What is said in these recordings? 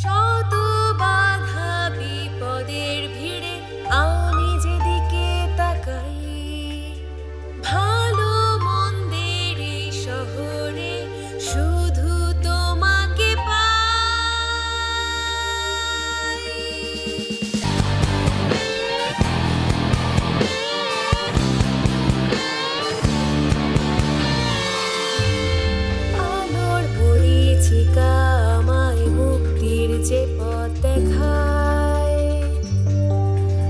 শত বাধা বিপদের ভিড়ে আমি যেদিকে তাকাই, ভালো মন্দের এই শহরে শুধু তোমাকে পাই। আলোর পরিচিকা আমায় মুক্তির যে পথ দেখায়,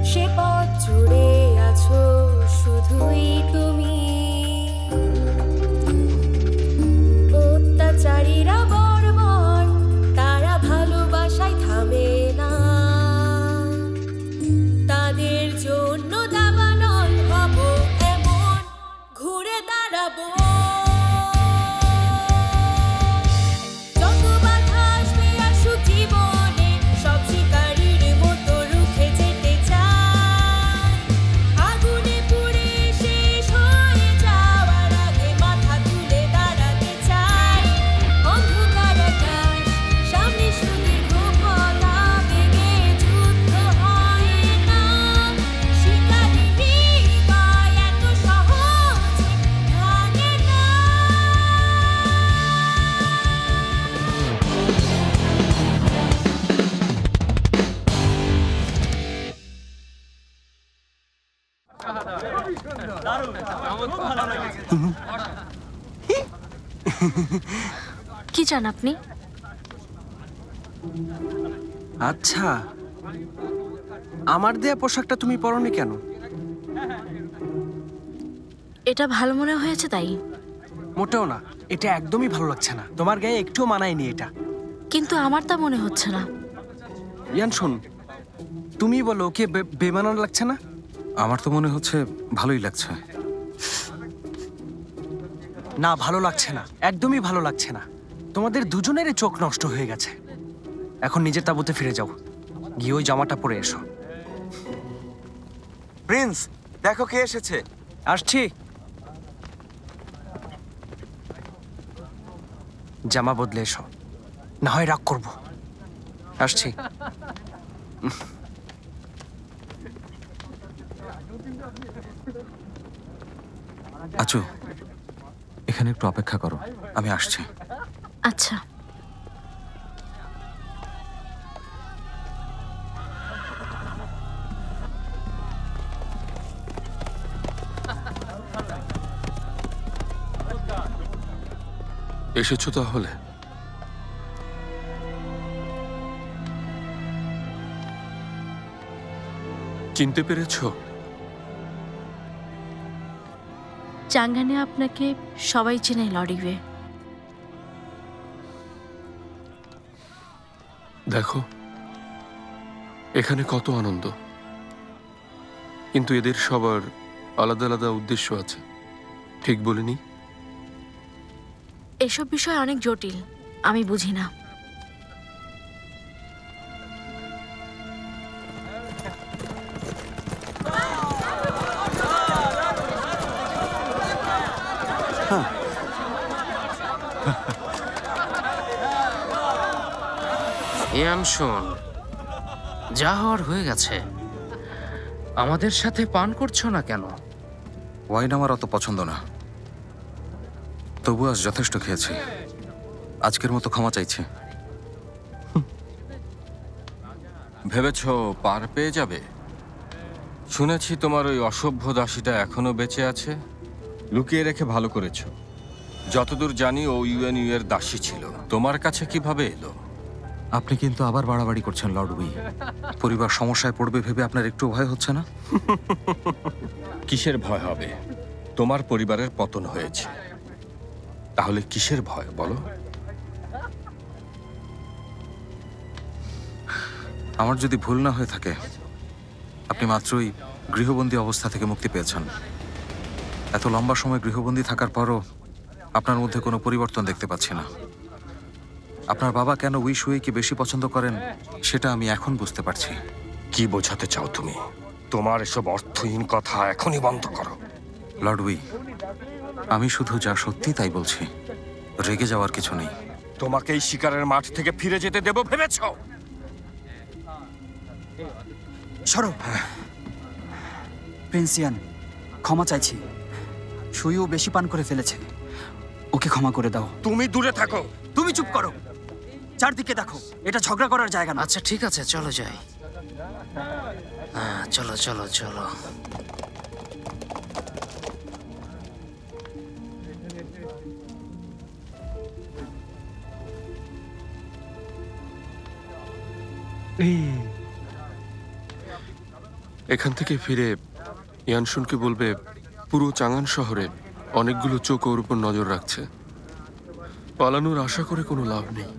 সে পথ জুড়ে আছো শুধুই তুমি। অত্যাচারীরা বর্বর, তারা ভালোবাসায় থামে না, তাদের জন্য দাবানল হব এমন ঘুরে দাঁড়াবো। যত বাধা আসবে আসুক জীবনে, সব শিকারীর মতো রুখে যেতে চাই। আগুনে পুড়ে শেষ হয়ে যাওয়ার আগে মাথা তুলে দাঁড়াতে চাই। অন্ধকার আকাশ, সামনে সুদীর্ঘ পথ, আবেগে যুদ্ধ হয় না। শিকারী হৃদয় এত সহজে ভাঙে না। কি চান আপনি? আচ্ছা, আমার দেয়া পোশাকটা তুমি পরনি কেন? এটা ভালো মনে হয়েছে তাই। মোটেও না, এটা একদমই ভালো লাগছে না। তোমার গায়ে একটুও মানায়নি এটা। কিন্তু আমার তা মনে হচ্ছে না। ইয়ান শোন, তুমি বলো ওকে বেমানান লাগছে না? আমার তো মনে হচ্ছে ভালোই লাগছে। না, ভালো লাগছে না, একদমই ভালো লাগছে না। তোমাদের দুজনেরই চোখ নষ্ট হয়ে গেছে। এখন নিজের তাঁবুতে ফিরে যাও, গিয়ে ওই জামাটা পরে এসো। প্রিন্স, দেখো কে এসেছে। আসছি। জামা বদলে এসো, না হয় রাগ করব। আসছি। আচ্ছা, এখানে একটু অপেক্ষা করো, আমি আসছি। আচ্ছা। এসেছো তাহলে? চিনতে পেরেছো? চাঙ্গানে আপনাকে সবাই চেনে লরিওয়ে। দেখো, এখানে কত আনন্দ, কিন্তু এদের সবার আলাদা আলাদা উদ্দেশ্য আছে, ঠিক বলিনি? এসব বিষয় অনেক জটিল, আমি বুঝি না। ইয়ান শোন, যা হওয়ার হয়ে গেছে, আমাদের সাথে পান করছো না কেন? ওয়াইন আমার অত পছন্দ না, তবু আজ যথেষ্ট খেয়েছি। আজকের মতো ক্ষমা চাইছি। ভেবেছ পার পেয়ে যাবে? শুনেছি তোমার ওই অসভ্য দাসীটা এখনো বেঁচে আছে। লুকিয়ে রেখে ভালো করেছো। যতদূর জানি ও ইউএনইউ এর দাসী ছিল। তোমার কাছে কিভাবে এলো? আপনি কিন্তু আবার বাড়াবাড়ি করছেন লর্ড উই। পরিবার সমস্যায় পড়বে ভেবে আপনার একটু ভয় হচ্ছে না? কিসের ভয় হবে? তোমার পরিবারের পতন হয়েছে, তাহলে কিসের ভয় বলো? আমার যদি ভুল না হয়ে থাকে, আপনি মাত্রই গৃহবন্দী অবস্থা থেকে মুক্তি পেয়েছেন। এত লম্বা সময় গৃহবন্দী থাকার পরও আপনার মধ্যে কোনো পরিবর্তন দেখতে পাচ্ছি না। আপনার বাবা কেন উই শুইকে বেশি পছন্দ করেন সেটা আমি এখন বুঝতে পারছি। কি বোঝাতে চাও তুমি? তোমার এসব অর্থহীন কথা এখনই বন্ধ করো। লর্ড উই, আমি শুধু যা সত্যি তাই বলছি, রেগে যাওয়ার কিছু নেই। তোমাকে এই শিকারের মাঠ থেকে ফিরে যেতে দেব ভেবেছ? সরো। প্রিন্সিয়ান, ক্ষমা চাইছি। সুইও বেশি পান করে ফেলেছে, ওকে ক্ষমা করে দাও। তুমি দূরে থাকো। তুমি চুপ করো, চারদিকে দেখো, এটা ঝগড়া করার জায়গা না। আচ্ছা ঠিক আছে, চলো যাই। চলো চলো চলো। এখান থেকে ফিরে ইয়ানশুনকে বলবে পুরো চাঙ্গান শহরে অনেকগুলো চোখ ওর উপর নজর রাখছে। পালানোর আশা করে কোনো লাভ নেই।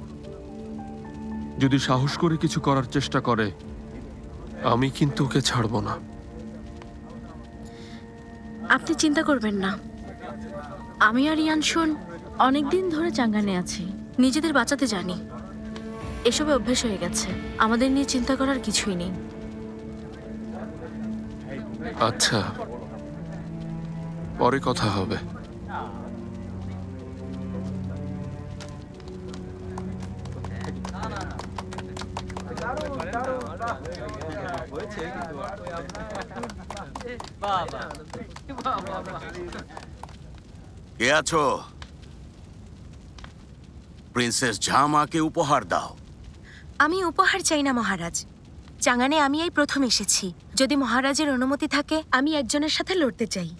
যদি সাহস করে কিছু করার চেষ্টা করে, আমি কিন্তু ওকে ছাড়বো না। আপনি চিন্তা করবেন না, আমি আর ইয়ানশুন অনেকদিন ধরে চাঙ্গানে আছি, নিজেদের বাঁচাতে জানি। এসবে অভ্যেস হয়ে গেছে, আমাদের নিয়ে চিন্তা করার কিছুই নেই। আচ্ছা, পরে কথা হবে। কে আছো? প্রিন্সেস ঝামাকে উপহার দাও। আমি উপহার চাই না মহারাজ। চাঙ্গানে আমি এই প্রথম এসেছি। যদি মহারাজের অনুমতি থাকে, আমি একজনের সাথে লড়তে চাই।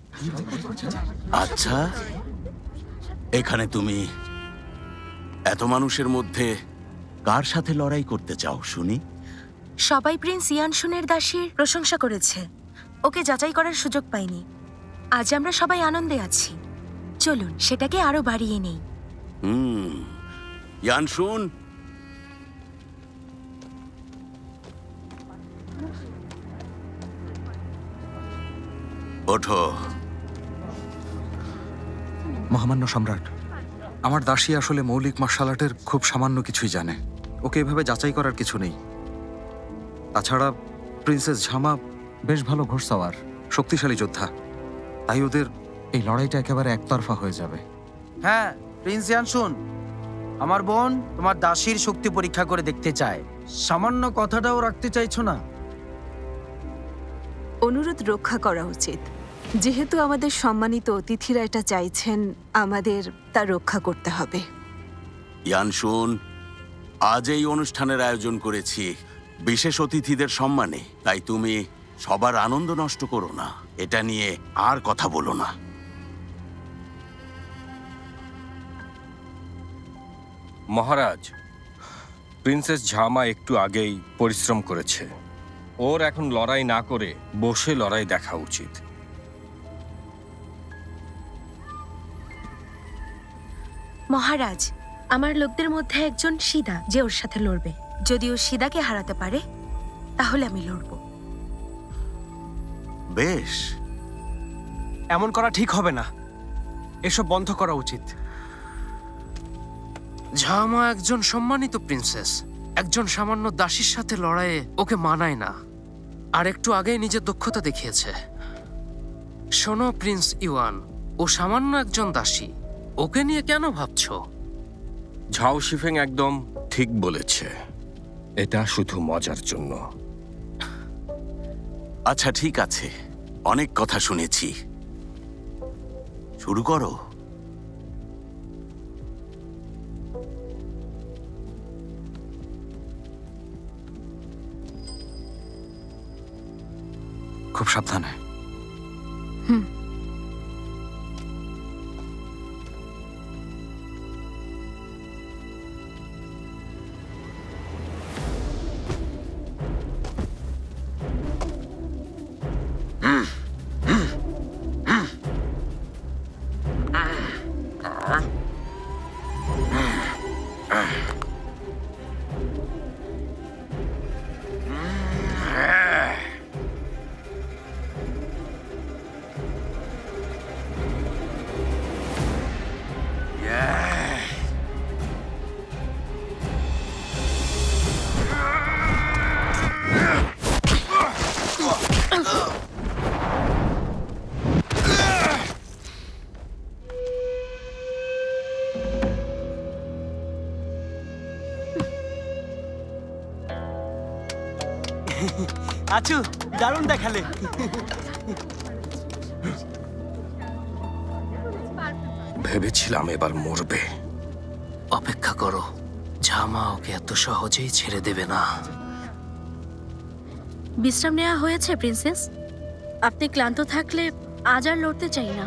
আচ্ছা, এখানে তুমি এত মানুষের মধ্যে কার সাথে লড়াই করতে চাও শুনি? সবাই প্রিন্স ইয়ানশুনের দাসীর প্রশংসা করেছে, ওকে যাচাই করার সুযোগ পাইনি। আজ আমরা সবাই আনন্দে আছি, চলুন সেটাকে আরো বাড়িয়ে নেই। ইয়ানশুন, ওঠো। মহামান্য সম্রাট, আমার দাসী আসলে মৌলিক মার্শাল আর্টের খুব সামান্য কিছুই জানে, ওকে এভাবে যাচাই করার কিছু নেই। তাছাড়া প্রিন্সেস ঝামা বেশ ভালো ঘোড়সওয়ার, শক্তিশালী যোদ্ধা, তাই ওদের এই লড়াইটা একেবারে একতরফা হয়ে যাবে। হ্যাঁ প্রিন্স ইয়ানশুন, আমার বোন তোমার দাসীর শক্তি পরীক্ষা করে দেখতে চায়। সামান্য কথাটাও রাখতে চাইছো না? অনুরোধ রক্ষা করা উচিত। যেহেতু আমাদের সম্মানিত অতিথিরা এটা চাইছেন, আমাদের তা রক্ষা করতে হবে। ইয়ানশুন, আজ এই অনুষ্ঠানের আয়োজন করেছি বিশেষ অতিথিদের সম্মানে, তাই তুমি সবার আনন্দ নষ্ট করো না। এটা নিয়ে আর কথা বলো না। মহারাজ, প্রিন্সেস ঝামা একটু আগেই পরিশ্রম করেছে। ওর এখন লড়াই না করে বসে লড়াই দেখা উচিত। মহারাজ, আমার লোকদের মধ্যে একজন সিদা, যে ওর সাথে লড়বে। যদি ও সিদাকে হারাতে পারে, তাহলে আমি লড়ব। বেশ, এমন করা ঠিক হবে না, এসব বন্ধ করা উচিত। ঝামা একজন সম্মানিত প্রিন্সেস, একজন সামান্য দাসীর সাথে লড়াইয়ে ওকে মানায় না। আর একটু আগেই নিজের দক্ষতা দেখিয়েছে। শোনো প্রিন্স ইওয়ান, ও সামান্য একজন দাসী, ওকে নিয়ে কেন ভাবছো? ঝাও শিফেং একদম ঠিক বলেছে, এটা শুধু মজার জন্য। আচ্ছা ঠিক আছে, অনেক কথা শুনেছি, শুরু করো। খুব সাবধানে। আচু, দারুণ দেখালে। ভেবেছিলাম এবার মরবে। অপেক্ষা করো, ঝামা ওকে এত সহজেই ছেড়ে দেবে না। বিশ্রাম নেওয়া হয়েছে প্রিন্সেস? আপনি ক্লান্ত থাকলে আজ আর লড়তে চাই না।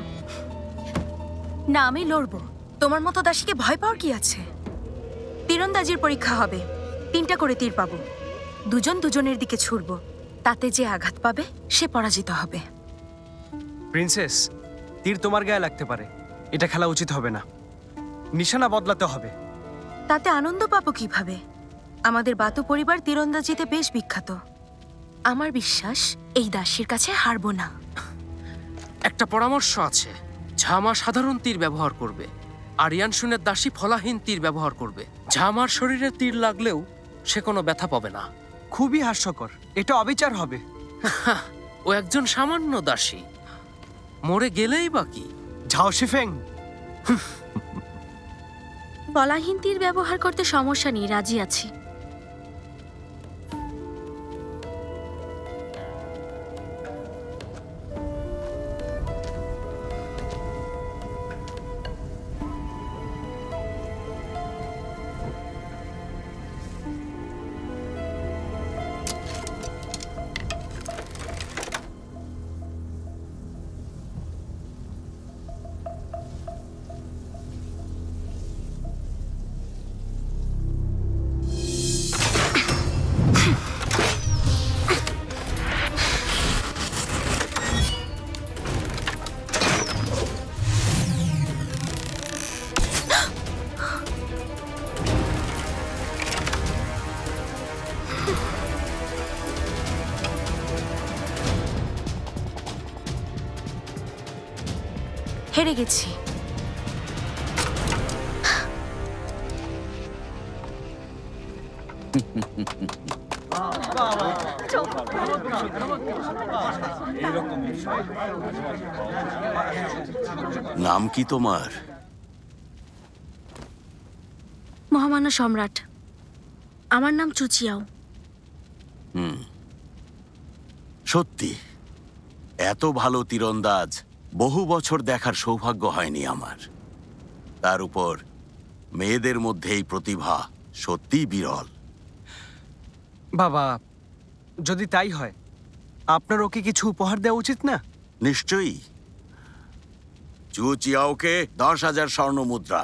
না, আমি লড়বো। তোমার মতো দাসীকে ভয় পাওয়ার কি আছে? তীরন্দাজির পরীক্ষা হবে, 3টা করে তীর পাবো, দুজন দুজনের দিকে ছুড়বো। তাতে যে আঘাত পাবে সে পরাজিত হবে। প্রিন্সেস, তীর তোমার গায়ে লাগতে পারে, এটা খেলা উচিত হবে না। নিশানা বদলাতে হবে। তাতে আনন্দ পাবো কিভাবে? আমাদের বাতু পরিবার তীরন্দাজিতে বেশ বিখ্যাত। আমার বিশ্বাস এই দাসীর কাছে হারবো না। একটা পরামর্শ আছে, ঝামা সাধারণ তীর ব্যবহার করবে, আর ইয়ানশুনের দাসী ফলাহীন তীর ব্যবহার করবে। ঝামার শরীরে তীর লাগলেও সে কোনো ব্যথা পাবে না। খুবই হাস্যকর, এটা অবিচার হবে। ও একজন সামান্য দাসী, মরে গেলেই বা কি? ঝাও শিফেং, পলাহীন তীর ব্যবহার করতে সমস্যা নেই, রাজি আছি। হেরে গেছি। নাম কি তোমার? মহামান্য সম্রাট, আমার নাম চুচিয়াও। সত্যি এত ভালো তীরন্দাজ বহু বছর দেখার সৌভাগ্য হয়নি আমার। তার উপর মেয়েদের মধ্যে এই প্রতিভা সত্যিই বিরল। বাবা, যদি তাই হয় আপনার ওকে কিছু উপহার দেওয়া উচিত না? নিশ্চয়ই। চু চিয়াওকে 10,000 স্বর্ণ মুদ্রা,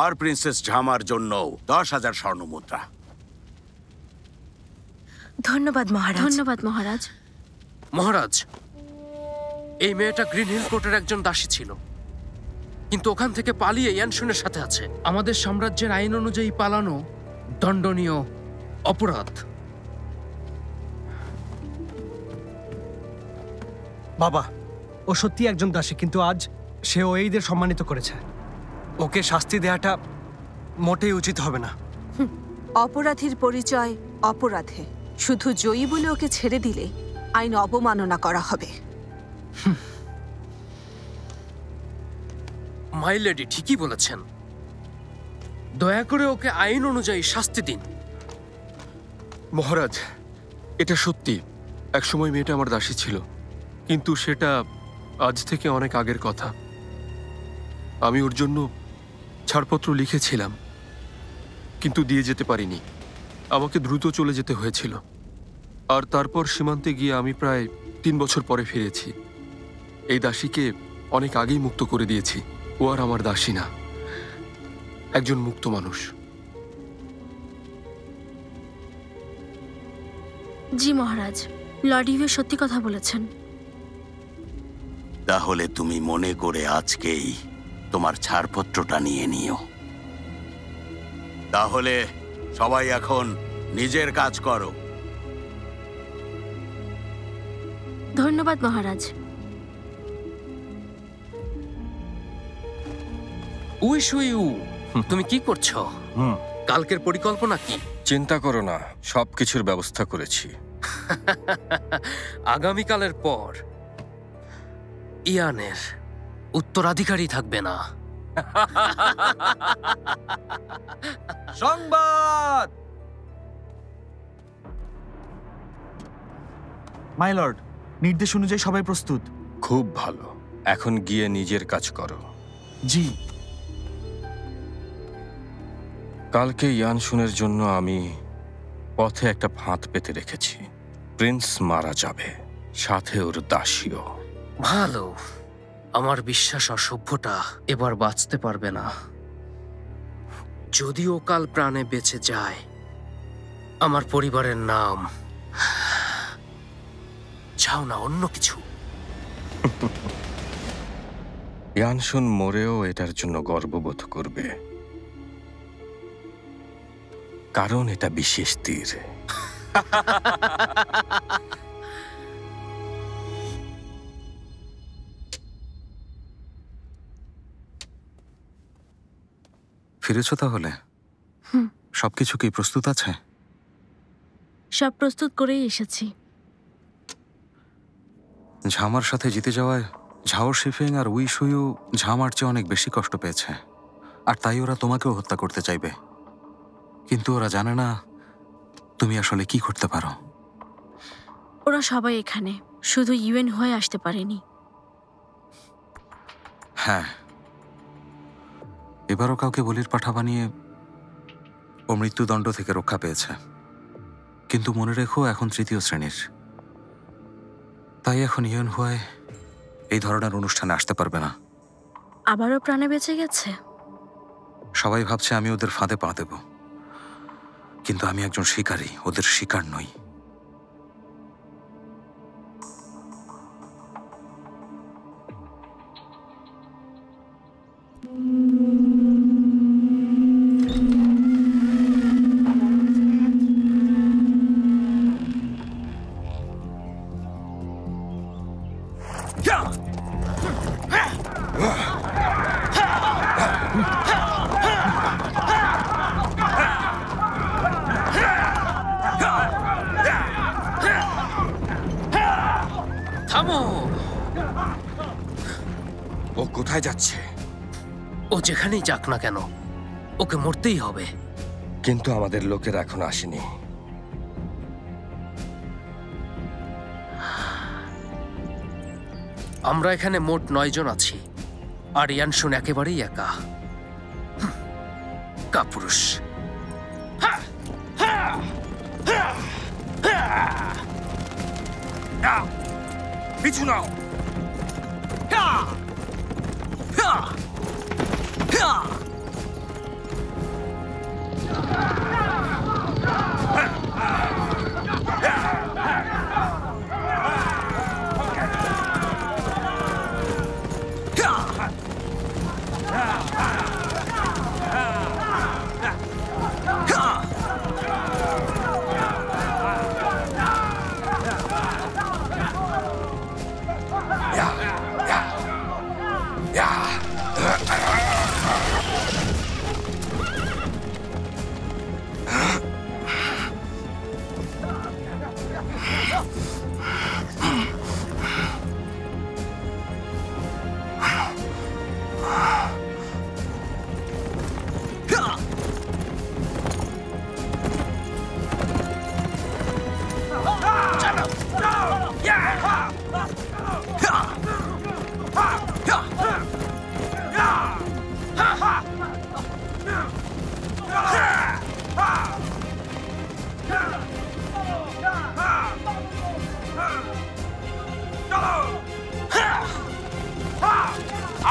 আর প্রিন্সেস ঝামার জন্য 10,000 স্বর্ণ মুদ্রা। ধন্যবাদ মহারাজ। ধন্যবাদ মহারাজ। মহারাজ, এই মেয়েটা গ্রিন হিল কোর্টের একজন দাসী ছিল, কিন্তু ওখান থেকে পালিয়ে ইয়ানশুনের সাথে আছে। আমাদের সাম্রাজ্যের আইন অনুযায়ী পালানো দণ্ডনীয় অপরাধ। বাবা, ও সত্যি একজন দাসী, কিন্তু আজ সে ওইদের সম্মানিত করেছে। ওকে শাস্তি দেওয়াটা মোটেই উচিত হবে না। অপরাধীর পরিচয় অপরাধে। শুধু জয়ী বলে ওকে ছেড়ে দিলে আইন অবমাননা করা হবে। মাই লেডি ঠিকই বলেছেন, দয়া করে ওকে আইন অনুযায়ী শাস্তি দিন। মহারাজ, এটা সত্যি একসময় মেয়েটা আমার দাসী ছিল, কিন্তু সেটা আজ থেকে অনেক আগের কথা। আমি ওর জন্য ছাড়পত্র লিখেছিলাম, কিন্তু দিয়ে যেতে পারিনি। আমাকে দ্রুত চলে যেতে হয়েছিল, আর তারপর সীমান্তে গিয়ে আমি প্রায় 3 বছর পরে ফিরেছি। এই দাসীকে অনেক আগেই মুক্ত করে দিয়েছি। ও আর আমার দাসী না, একজন মুক্ত মানুষ। জি মহারাজ, লর্ড ইভে সত্যি কথা বলেছেন। তাহলে তুমি মনে করে আজকেই তোমার ছাড়পত্রটা নিয়ে নিও। তাহলে সবাই এখন নিজের কাজ করো। ধন্যবাদ মহারাজ। উইশুইউ, তুমি কি করছো? কালকের পরিকল্পনা কি? চিন্তা করো না, সবকিছুর ব্যবস্থা করেছি। আগামীকালের পর ইয়ানের উত্তরাধিকারী থাকবে না। সংবাদ! মাই লর্ড, নির্দেশ অনুযায়ী সবাই প্রস্তুত। খুব ভালো, এখন গিয়ে নিজের কাজ করো। জি। কালকে ইয়ানশুনের জন্য আমি পথে একটা ফাঁদ পেতে রেখেছি। প্রিন্স মারা যাবে, সাথে ওর দাসীও। ভালো। আমার বিশ্বাস অসভ্যটা এবার বাঁচতে পারবে না। যদিও কাল প্রাণে বেঁচে যায়, আমার পরিবারের নাম চাও না অন্য কিছু। ইয়ানশুন মরেও এটার জন্য গর্ববোধ করবে, কারণ এটা বিশেষ তীর। ফিরেছো তাহলে? সবকিছু কি প্রস্তুত আছে? সব প্রস্তুত করেই এসেছি। ঝামার সাথে জিতে যাওয়ায় ঝাও শিফিং আর উই শুয়ু ঝামার চেয়ে অনেক বেশি কষ্ট পেয়েছে, আর তাই ওরা তোমাকেও হত্যা করতে চাইবে। কিন্তু ওরা জানে না তুমি আসলে কি করতে পারো। ওরা সবাই এখানে, শুধু ইউএন হয়ে আসতে পারেনি। হ্যাঁ, এবারও কাউকে বলির পাঠা বানিয়ে ও মৃত্যুদণ্ড থেকে রক্ষা পেয়েছে। কিন্তু মনে রেখো, এখন তৃতীয় শ্রেণীর, তাই এখন ইউএন হয়ে এই ধরনের অনুষ্ঠানে আসতে পারবে না। আবারও প্রাণে বেঁচে গেছে। সবাই ভাবছে আমি ওদের ফাঁদে পা দেব, কিন্তু আমি একজন শিকারী, ওদের শিকার নই। থামো! ও কোথায় যাচ্ছে? ও যেখানেই যাক না কেন, ওকে মরতেই হবে। কিন্তু আমাদের লোকের এখন আসেনি। আমরা এখানে মোট 9 জন আছি, আর ইয়ানশুন একেবারেই একা। কাপুরুষ। পিছু নাও!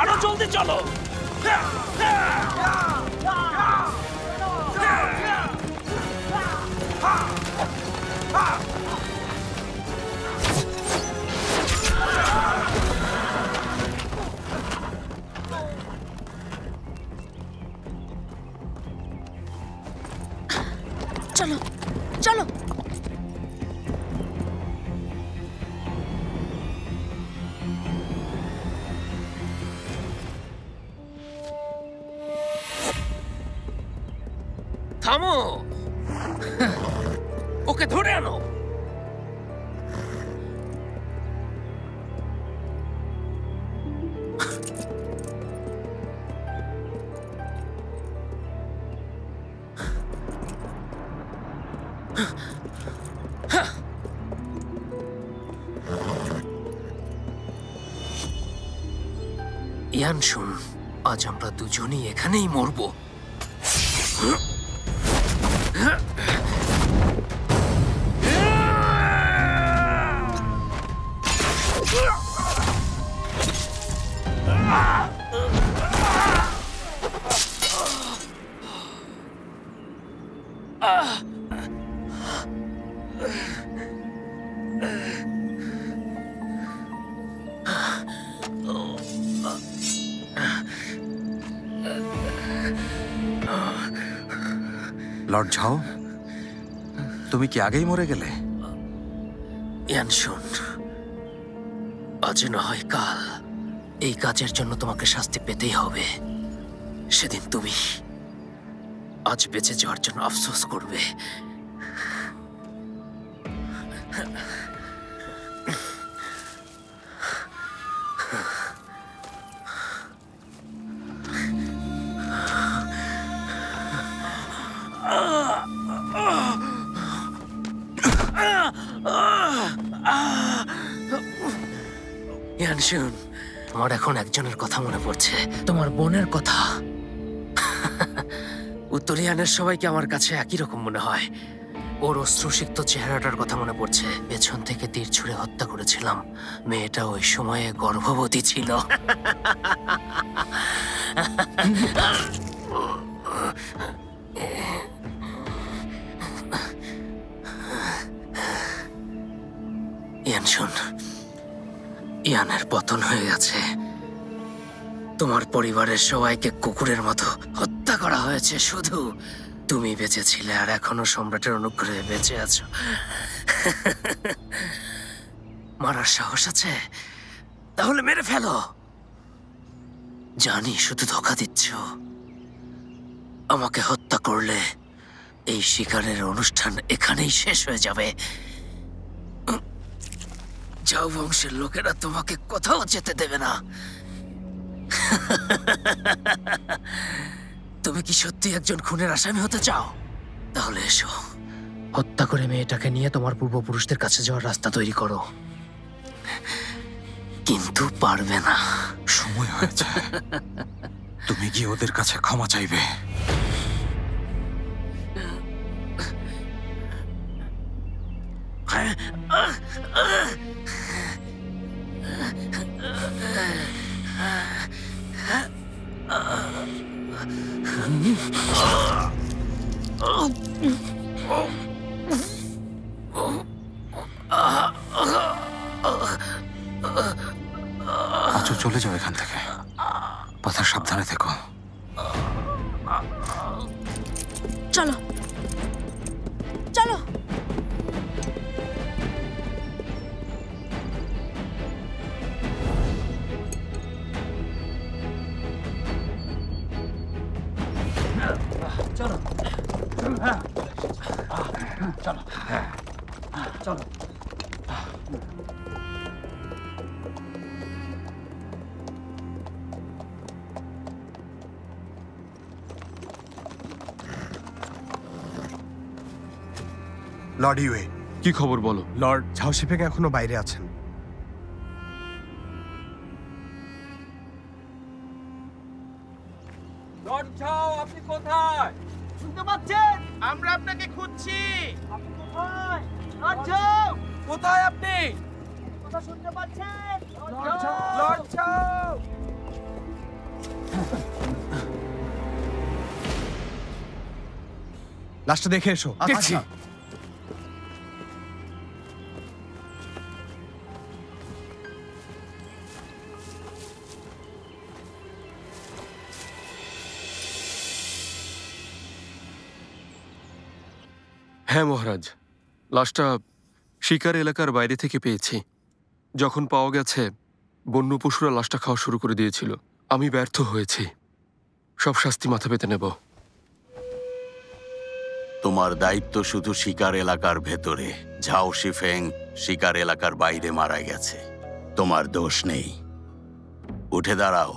আরো জলদি চলো! চলো চলো! থামো! ওকে ধরে আনো! ইয়ান শুন, আজ আমরা দুজনেই এখানেই মরবো। লর্ড ঝাও, তুমি কি আগেই মরে গেলে? ইয়ান শুন, আজ না হয় কাল এই কাজের জন্য তোমাকে শাস্তি পেতেই হবে। সেদিন তুমি আজ বেঁচে যাওয়ার জন্য আফসোস করবে। ইয়ান শুন, আমার এখন একজনের কথা মনে পড়ছে, তোমার বোনের কথা। উত্তরিয়ানের সবাইকে আমার কাছে একই রকম মনে হয়। ওর অশ্রুসিক্ত চেহারাটার কথা মনে পড়ছে। পেছন থেকে তীর ছুঁড়ে হত্যা করেছিলাম। মেয়েটা ওই সময়ে গর্ভবতী ছিল। ইয়ান শুন, ইয়ানের পতন হয়ে গেছে। তোমার পরিবারের সবাইকে কুকুরের মতো হত্যা করা হয়েছে। শুধু তুমি বেঁচে ছিলে আর এখনো সম্রাটের অনুগ্রহে বেঁচে আছো। মারার সাহস আছে? তাহলে মেরে ফেলো। জানি শুধু ধোঁকা দিচ্ছ। আমাকে হত্যা করলে এই শিকারের অনুষ্ঠান এখানেই শেষ হয়ে যাবে। যাও, বংশের লোকেরা তোমাকে কোথাও যেতে দেবে না। তুমি কি সত্যি একজন খুনের আসামি হতে চাও? তাহলে এসো, হত্যা করে মেয়েটাকে নিয়ে তোমার পূর্বপুরুষদের কাছে যাওয়ার রাস্তা তৈরি করো। কিন্তু পারবে না। সময় হয়েছে, তুমি গিয়ে ওদের কাছে ক্ষমা চাইবে। আচ্ছা, চলে যাও এখান থেকে। পথে সাবধানে থেকো। চলো চলো। চলো চলো চলো। লর্ড ইউয়ে, কি খবর বলো? লর্ড ঝাওশিফেং এখনো বাইরে আছেন। লর্ড ঝাও, আপনি কোথায়? শুনতে পাচ্ছেন? আমরা আপনাকে খুঁজছি। আপনি কোথায়? লর্ড ঝাও, কোথায় আপনি? কথা শুনতে পাচ্ছেন? লর্ড ঝাও, লর্ড ঝাও। লাশটা দেখে এসো। দেখছি। হ্যাঁ মহারাজ, লাশটা শিকার এলাকার বাইরে থেকে পেয়েছি। যখন পাওয়া গেছে, বন্য পশুরা লাশটা খাওয়া শুরু করে দিয়েছিল। আমি ব্যর্থ হয়েছি। সব শাস্তি মাথা পেতে নেব। তোমার দায়িত্ব শুধু শিকার এলাকার ভেতরে। ঝাও শিফেং শিকার এলাকার বাইরে মারা গেছে। তোমার দোষ নেই। উঠে দাঁড়াও।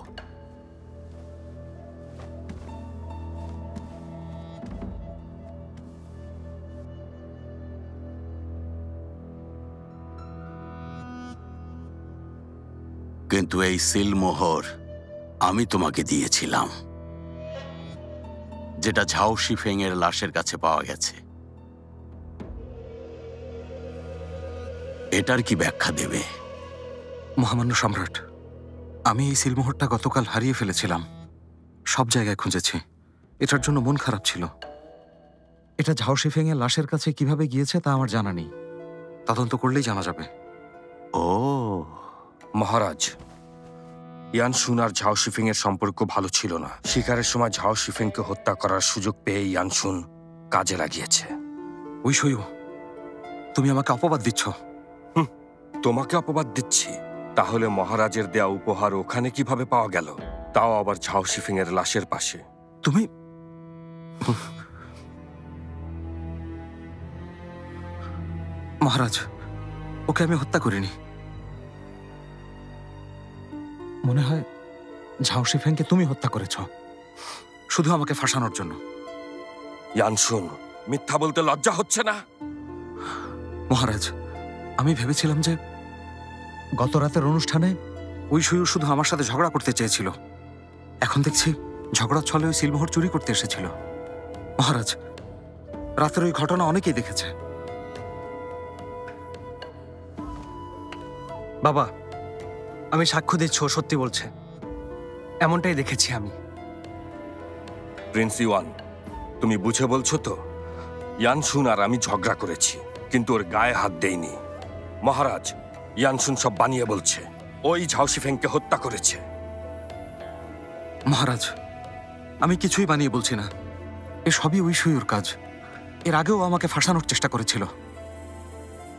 কিন্তু এই সিলমোহর আমি তোমাকে দিয়েছিলাম, যেটা ঝাও শিফেং এর লাশের কাছে পাওয়া গেছে। এটার কি ব্যাখ্যা দেবে? মহামান্য সম্রাট, আমি এই সিলমোহরটা গতকাল হারিয়ে ফেলেছিলাম। সব জায়গায় খুঁজেছি, এটার জন্য মন খারাপ ছিল। এটা ঝাও শিফেং এর লাশের কাছে কিভাবে গিয়েছে তা আমার জানা নেই, তদন্ত করলেই জানা যাবে। ও মহারাজ, ইয়ানশুন আর ঝাও শিফিং এর সম্পর্ক ভালো ছিল না। শিকারের সময় ঝাও শিফিংকে হত্যা করার সুযোগ পেয়ে ইয়ানশুন কাজে লাগিয়েছে। ওই সইও, তুমি আমাকে অপবাদ দিচ্ছ। তোমাকে অপবাদ দিচ্ছি? তাহলে মহারাজের দেয়া উপহার ওখানে কিভাবে পাওয়া গেল, তাও আবার ঝাও শিফিং এর লাশের পাশে? তুমি মহারাজ, ওকে আমি হত্যা করিনি। মনে হয় ঝাও শিফেংকে তুমি হত্যা করেছ, শুধু আমাকে ফাঁসানোর জন্য। ইয়ানশুন, মিথ্যা বলতে লজ্জা হচ্ছে না? মহারাজ, আমি ভেবেছিলাম যে গত রাতের অনুষ্ঠানে ওই সইও শুধু আমার সাথে ঝগড়া করতে চেয়েছিল। এখন দেখছি ঝগড়ার ছলে ওই সিলমোহর চুরি করতে এসেছিল। মহারাজ, রাতের ওই ঘটনা অনেকেই দেখেছে। বাবা, আমি সাক্ষ্য দিচ্ছ, ও সত্যি বলছে। এমনটাই দেখেছি আমি। প্রিন্স ইওয়ান, তুমি বুঝে বলছো তো? ইয়ানশুন আর আমি ঝগড়া করেছি, কিন্তু ওর গায়ে হাত দেইনি। মহারাজ, ইয়ানশুন সব বানিয়ে বলছে, ওই ঝাও শিফেংকে হত্যা করেছে। মহারাজ, আমি কিছুই বানিয়ে বলছি না, এ সবই ওই সইয়ের কাজ। এর আগেও আমাকে ফাঁসানোর চেষ্টা করেছিল।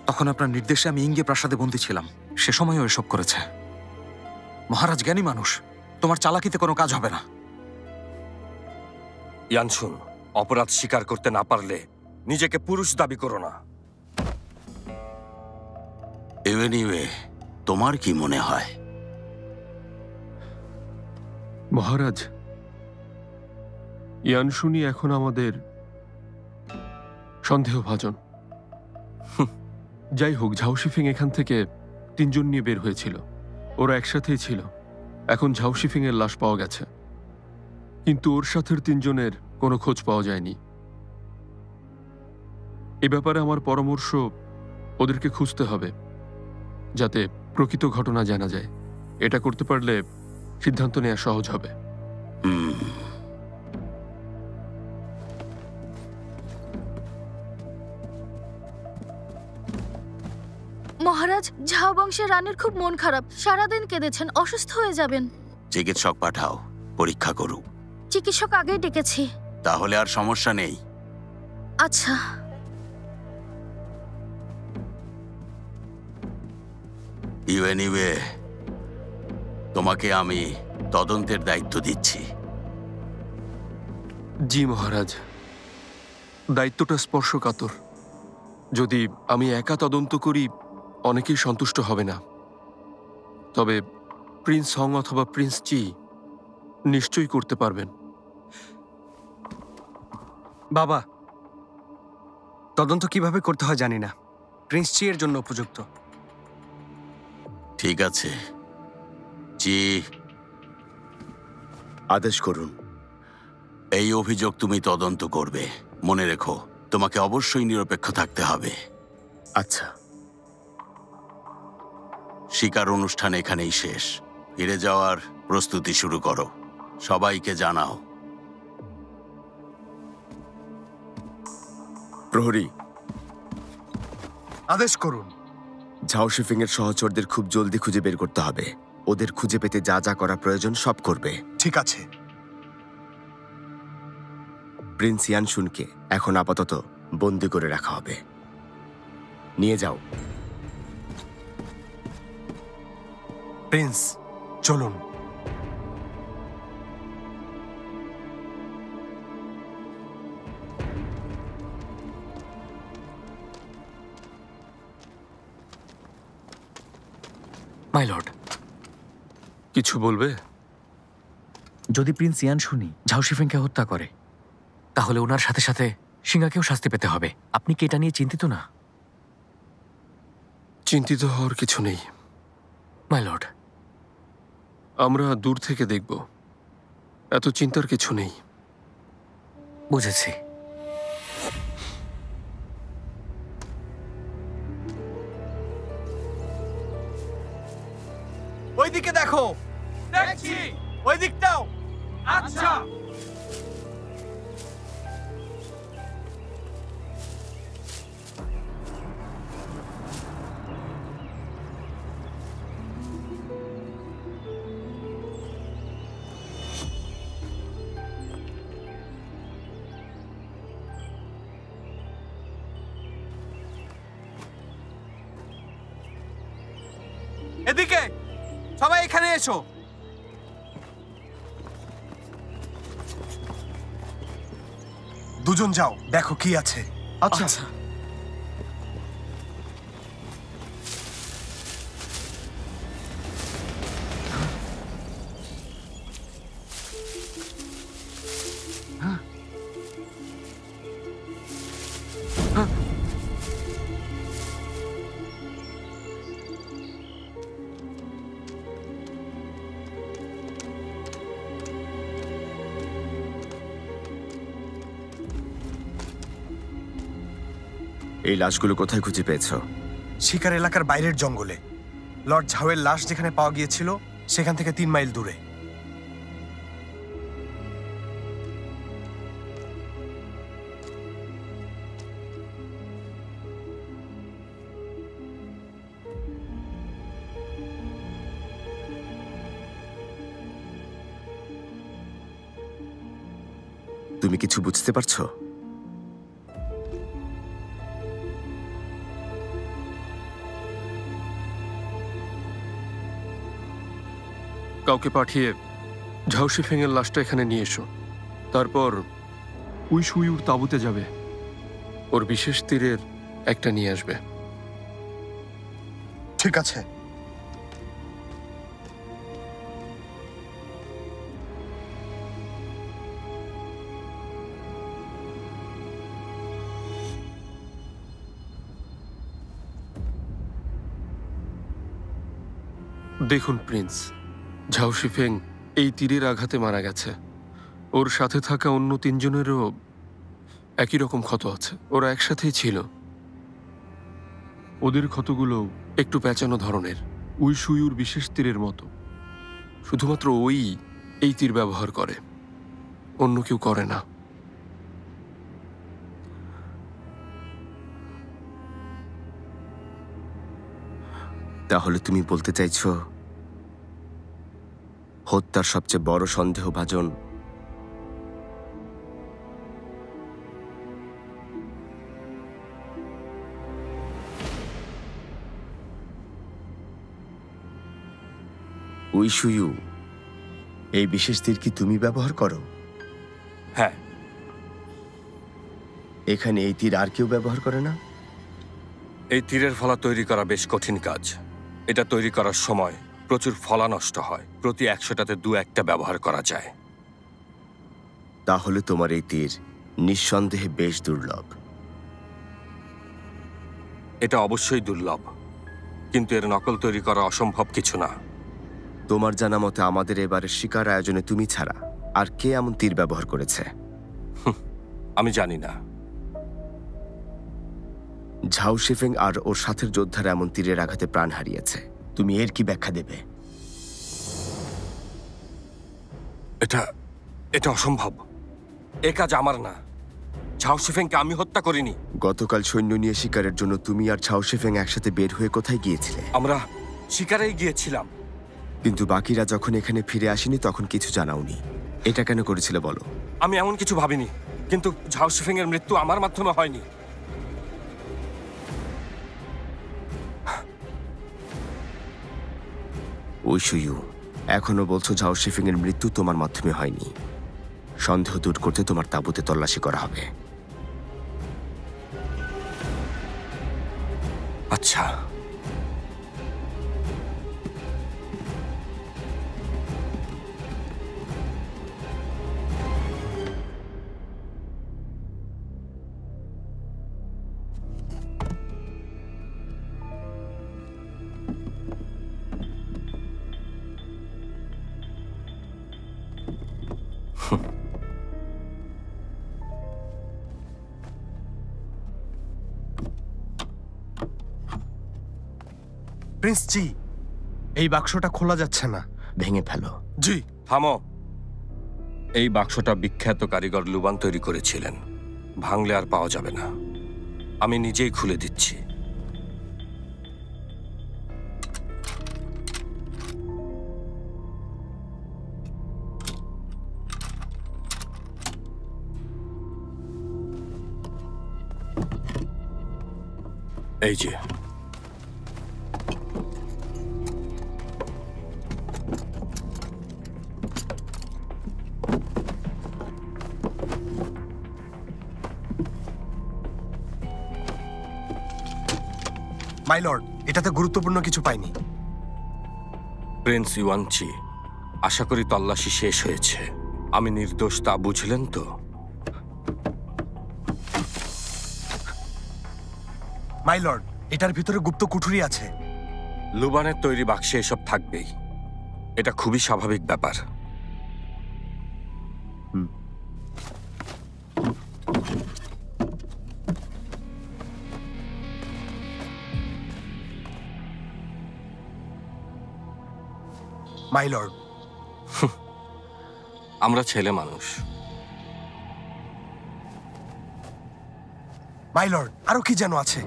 তখন আপনার নির্দেশে আমি ইঙ্গে প্রাসাদে বন্দী ছিলাম, সে সময়ও এসব করেছে। মহারাজ জ্ঞানী মানুষ, তোমার চালাকিতে কোনো কাজ হবে না। ইয়ানশুন, অপরাধ স্বীকার করতে না পারলে নিজেকে পুরুষ দাবি করো না। এনিওয়ে, তোমার কি মনে হয়? মহারাজ, ইয়ানশুনই এখন আমাদের সন্দেহভাজন। যাই হোক, ঝাও শিফিং এখান থেকে 3 জন নিয়ে বের হয়েছিল, ওরা একসাথেই ছিল। এখন ঝাও শিফিং এর লাশ পাওয়া গেছে, কিন্তু ওর সাথের 3 জনের কোনো খোঁজ পাওয়া যায়নি। এ ব্যাপারে আমার পরামর্শ, ওদেরকে খুঁজতে হবে, যাতে প্রকৃত ঘটনা জানা যায়। এটা করতে পারলে সিদ্ধান্ত নেওয়া সহজ হবে। মহারাজ, ঝাও বংশের রানীর খুব মন খারাপ, সারাদিন কেঁদেছেন, অসুস্থ হয়ে যাবেন। চিকিৎসক পাঠাও, পরীক্ষা করুক। চিকিৎসক আগেই ডেকেছি। তাহলে আর সমস্যা নেই। আচ্ছা। এনিওয়ে, তোমাকে আমি তদন্তের দায়িত্ব দিচ্ছি। জি মহারাজ, দায়িত্বটা স্পর্শকাতর। যদি আমি একা তদন্ত করি, অনেকেই সন্তুষ্ট হবে না। তবে প্রিন্স হং অথবা প্রিন্স চি নিশ্চয়ই করতে পারবেন। বাবা, তদন্ত কিভাবে করতে হয় জানি না, প্রিন্স চি এর জন্য উপযুক্ত। ঠিক আছে, চি, আদেশ করুন। এই অভিযোগ তুমি তদন্ত করবে। মনে রেখো, তোমাকে অবশ্যই নিরপেক্ষ থাকতে হবে। আচ্ছা। শিকার অনুষ্ঠান এখানেই শেষ। ফিরে যাওয়ার প্রস্তুতি শুরু করো। সবাইকে জানাও। প্রহরী, আদেশ করুন। ঝাও শিফিং এর সহচরদের খুব জলদি খুঁজে বের করতে হবে। ওদের খুঁজে পেতে যা যা করা প্রয়োজন সব করবে। ঠিক আছে। প্রিন্স ইয়ানশুনকে এখন আপাতত বন্দি করে রাখা হবে। নিয়ে যাও। প্রিন্স, চলুন। মাই লর্ড, কিছু বলবে? যদি প্রিন্স ইয়ানশুনি ঝাও শিফেংকে হত্যা করে, তাহলে ওনার সাথে সাথে সিংহাকেও শাস্তি পেতে হবে। আপনি কি এটা নিয়ে চিন্তিত না? চিন্তিত হওয়ার কিছু নেই মাই লর্ড। আমরা দূর থেকে দেখব, এত চিন্তার কিছু নেই। বুঝেছি। ওইদিকে দেখো। দেখছি। ওই দিকটাও। আচ্ছা। এদিকে সবাই এখানে এসো। দুজন যাও, দেখো কি আছে। আচ্ছা। এই লাশগুলো কোথায় খুঁজে পেয়েছো? শিকার এলাকার বাইরের জঙ্গলে। লর্ড ঝাওয়ের লাশ যেখানে পাওয়া গিয়েছিল সেখান থেকে 3 মাইল দূরে। তুমি কিছু বুঝতে পারছো? কাউকে পাঠিয়ে ঝাউসিফেং এর লাশটা এখানে নিয়ে এসো। তারপর উইশুইউর তাঁবুতে যাবে, ওর বিশেষ তীরের একটা নিয়ে আসবে। ঠিক আছে। দেখুন প্রিন্স, ঝাউসিফেং এই তীরের আঘাতে মারা গেছে। ওর সাথে থাকা অন্য 3 জনেরও একই রকম ক্ষত আছে। ওরা একসাথেই ছিল। ওদের ক্ষতগুলো একটু পেঁচানো ধরনের, উইশুইউর বিশেষ তীরের মতো। শুধুমাত্র ওই এই তীর ব্যবহার করে, অন্য কেউ করে না। তাহলে তুমি বলতে চাইছো হত্যার সবচেয়ে বড় সন্দেহভাজন উইশুইউ? এই বিশেষ তীর কি তুমি ব্যবহার করো? হ্যাঁ। এখানে এই তীর আর কেউ ব্যবহার করে না? এই তীরের ফলা তৈরি করা বেশ কঠিন কাজ। এটা তৈরি করার সময় প্রচুর ফলা নষ্ট হয়। প্রতি 100টাতে 2-1টা ব্যবহার করা যায়। তাহলে তোমার এই তীর নিঃসন্দেহে বেশ দুর্লভ। এটা অবশ্যই দুর্লভ, কিন্তু এর নকল তৈরি করা অসম্ভব কিছু না। তোমার জানা মতে আমাদের এবারের শিকার আয়োজনে তুমি ছাড়া আর কে এমন তীর ব্যবহার করেছে? আমি জানি না। ঝাউসিফেং আর ওর সাথের যোদ্ধারা এমন তীরের আঘাতে প্রাণ হারিয়েছে। তুমি এর কি ব্যাখ্যা দেবে? এটা অসম্ভব। এ কাজ আমার না। ঝাউসিফেংকে আমি হত্যা করিনি। গতকাল সৈন্য নিয়ে শিকারের জন্য তুমি আর ঝাউসিফেং একসাথে বের হয়ে কোথায় গিয়েছিলে? আমরা শিকারেই গিয়েছিলাম। কিন্তু বাকিরা যখন এখানে ফিরে আসেনি তখন কিছু জানাওনি। এটা কেন করেছিলে বলো? আমি এমন কিছু ভাবিনি, কিন্তু ঝাউসিফেং এর মৃত্যু আমার মাধ্যমে হয়নি। উইশুইউ, এখনো বলছো ঝাউসিফেং এর মৃত্যু তোমার মাধ্যমে হয়নি। সন্দেহ দূর করতে তোমার তাঁবুতে তল্লাশি করা হবে। আচ্ছা। প্রিন্স জি, এই বাক্সটা খোলা যাচ্ছে না। ভেঙে ফেলো। জি। থামো। এই বাক্সটা বিখ্যাত কারিগর লুবান তৈরি করেছিলেন। ভাঙলে আর পাওয়া যাবে না। আমি নিজেই খুলে দিচ্ছি। এই যে, মাই লর্ড, এটাতে গুরুত্বপূর্ণ কিছু পাইনি। প্রিন্স ইউয়ানচি, আশা করি তল্লাশি শেষ হয়েছে। আমি নির্দোষ তা বুঝলেন তো? মাই লর্ড, এটার ভিতরে গুপ্ত কুঠুরি আছে। লুবানের তৈরি বাক্সে এসব থাকবেই। এটা খুবই স্বাভাবিক ব্যাপার। মাই লর্ড, আমরা ছেলে মানুষ। মাই লর্ড, আরো কি যেন আছে।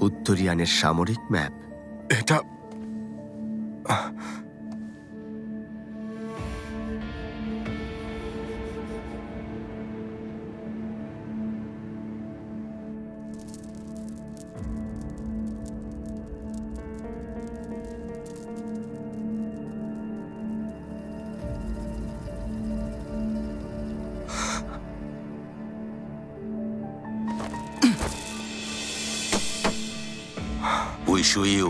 উত্তরিয়ানের সামরিক ম্যাপ। এটা উইশুইউ,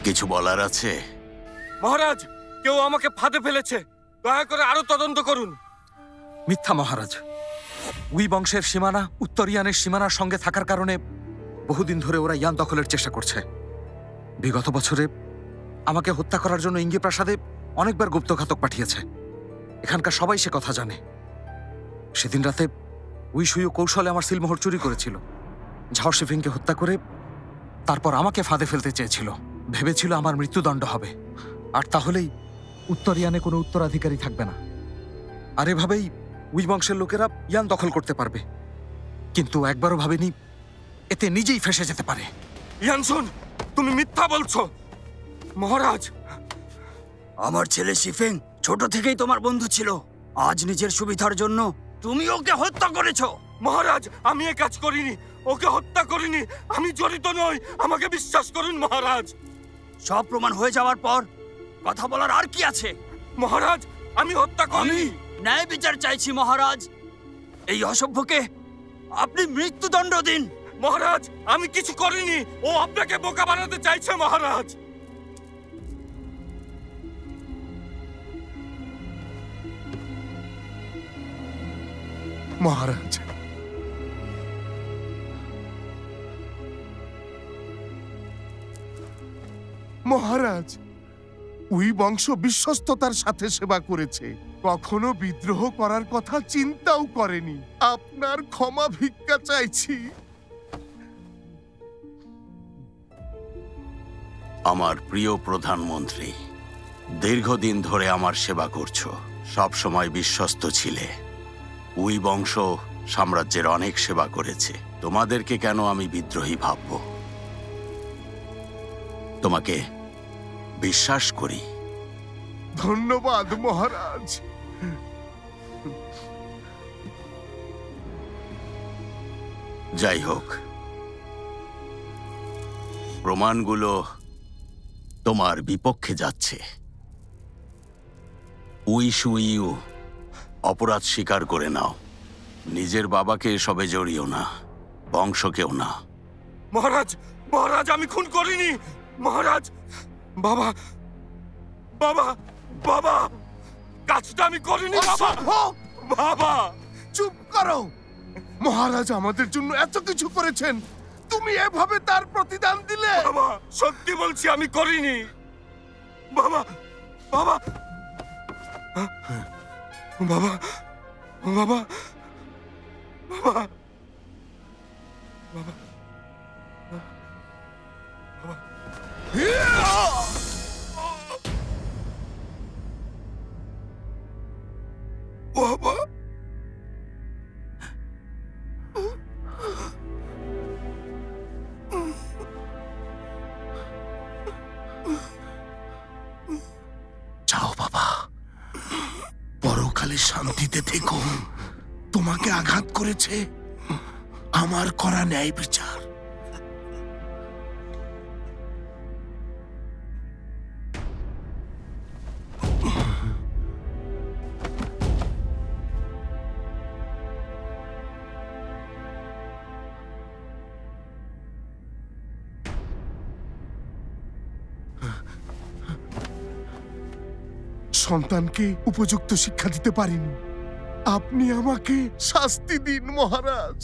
কিছু বলার আছে? মহারাজ, কেউ আমাকে ফাঁদে ফেলেছে। দয়া করে আরো তদন্ত করুন। মিথ্যা মহারাজ। উই বংশের সীমানা উত্তরিয়ানের সীমানার সঙ্গে থাকার কারণে বহুদিন ধরে ওরা ইয়ান দখলের চেষ্টা করছে। বিগত বছরে আমাকে হত্যা করার জন্য ইঙ্গি প্রাসাদে অনেকবার গুপ্তঘাতক পাঠিয়েছে। এখানকার সবাই সে কথা জানে। সেদিন রাতে উইশুইউ কৌশলে আমার সিলমোহর চুরি করেছিল। ঝাও শিফিংকে হত্যা করে তারপর আমাকে ফাঁদে ফেলতে চেয়েছিল। ভেবেছিল আমার মৃত্যুদণ্ড হবে, আর তাহলেই উত্তরিয়ানে কোনো উত্তরাধিকারী থাকবে না, আর এভাবেই উই বংশের লোকেরা ইয়ান দখল করতে পারবে। কিন্তু একবারও ভাবেনি এতে নিজেই ফেঁসে যেতে পারে। ইয়ানসুন, তুমি মিথ্যা বলছো। মহারাজ, আমার ছেলে শিফেং ছোট থেকেই তোমার বন্ধু ছিল। আজ নিজের সুবিধার জন্য তুমি ওকে হত্যা করেছো। মহারাজ, আমি এ কাজ করিনি। ওকে হত্যা করিনি। আমি জড়িত নই। আমাকে বিশ্বাস করুন মহারাজ। সব প্রমাণ হয়ে যাওয়ার পর কথা বলার আর কি আছে? মহারাজ, আমি হত্যা করিনি। ন্যায় বিচার চাইছি মহারাজ। এই অসভ্যকে আপনি মৃত্যুদণ্ড দিন। মহারাজ, আমি কিছু করিনি। ও আপনাকে বোকা বানাতে চাইছে মহারাজ। মহারাজ, মহারাজ, উই বংশ বিশ্বস্ততার সাথে সেবা করেছে, কখনো বিদ্রোহ করার কথা চিন্তাও করেনি। আপনার ক্ষমা ভিক্ষা চাইছি। আমার প্রিয় প্রধানমন্ত্রী, দীর্ঘদিন ধরে আমার সেবা করছো, সব সময় বিশ্বস্ত ছিলে। উই বংশ সাম্রাজ্যের অনেক সেবা করেছে। তোমাদেরকে কেন আমি বিদ্রোহী ভাবব? তোমাকে বিশ্বাস করি। ধন্যবাদ মহারাজ। যাই হোক, প্রমাণগুলো তোমার বিপক্ষে যাচ্ছে। উইশুইউ, অপরাধ স্বীকার করে নাও। নিজের বাবাকে এসবে জড়িও না, বংশকেও না। মহারাজ, মহারাজ, আমি খুন করিনি। মহারাজ, বাবা, বাবা, বাবা, কাজটা আমি করিনি বাবা। বাবা চুপ করো। মহারাজ আমাদের জন্য এত কিছু করেছেন, তুমি এভাবে তার প্রতিদান দিলে? বাবা সত্যি বলছি আমি করিনি। বাবা বাবা বাবা বাবা বাবা বাবা বাবা যাও বাবা, পরকালে শান্তিতে থেকো। তোমাকে আঘাত করেছে, আমার করা ন্যায় বিচার। সন্তানকে উপযুক্ত শিক্ষা দিতে পারিনি, আপনি আমাকে শাস্তি দিন মহারাজ।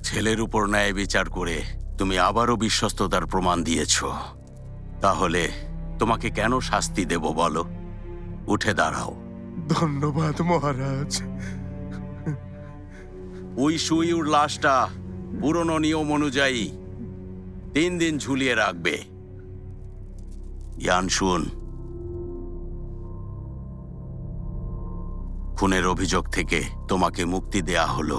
ছেলের উপর ন্যায় বিচার করে তুমি আবারও বিশ্বস্ততার প্রমাণ দিয়েছ। তাহলে তোমাকে কেন শাস্তি দেব বলো? উঠে দাঁড়াও। ধন্যবাদ মহারাজ। ওই সুইউর লাশটা পুরনো নিয়ম অনুযায়ী 3 দিন ঝুলিয়ে রাখবে। ইয়ানশুন, খুনের অভিযোগ থেকে তোমাকে মুক্তি দেয়া হলো।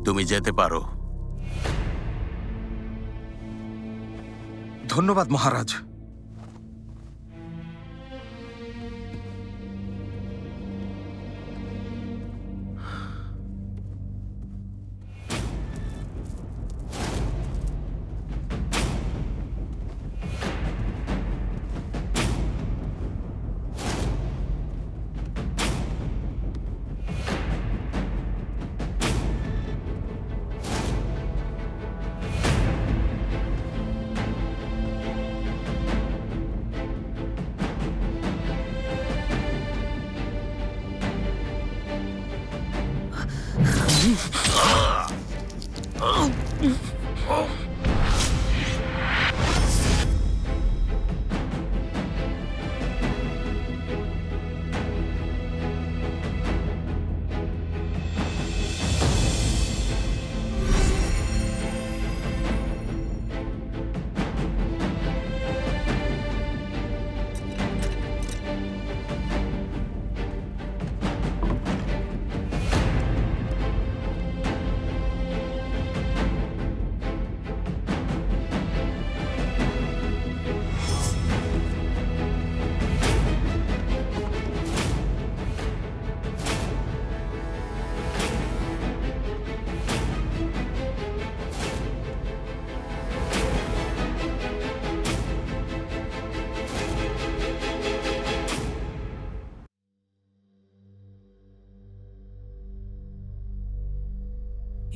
তুমি যেতে পারো। ধন্যবাদ মহারাজ।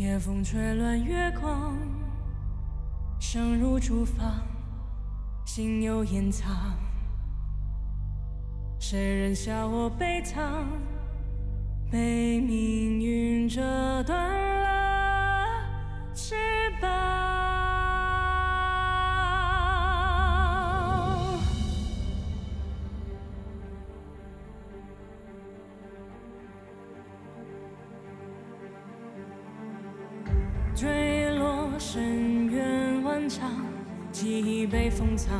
夜风吹乱月光，声如竹房，心有掩藏。谁人笑我悲怆？被命运折断了翅膀。坠落深渊万丈，记忆被封藏。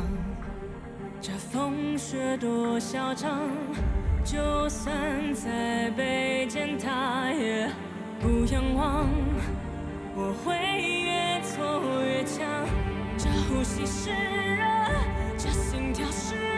这风雪多嚣张，就算再被践踏，也不仰望。我会越挫越强，这呼吸是热，这心跳是。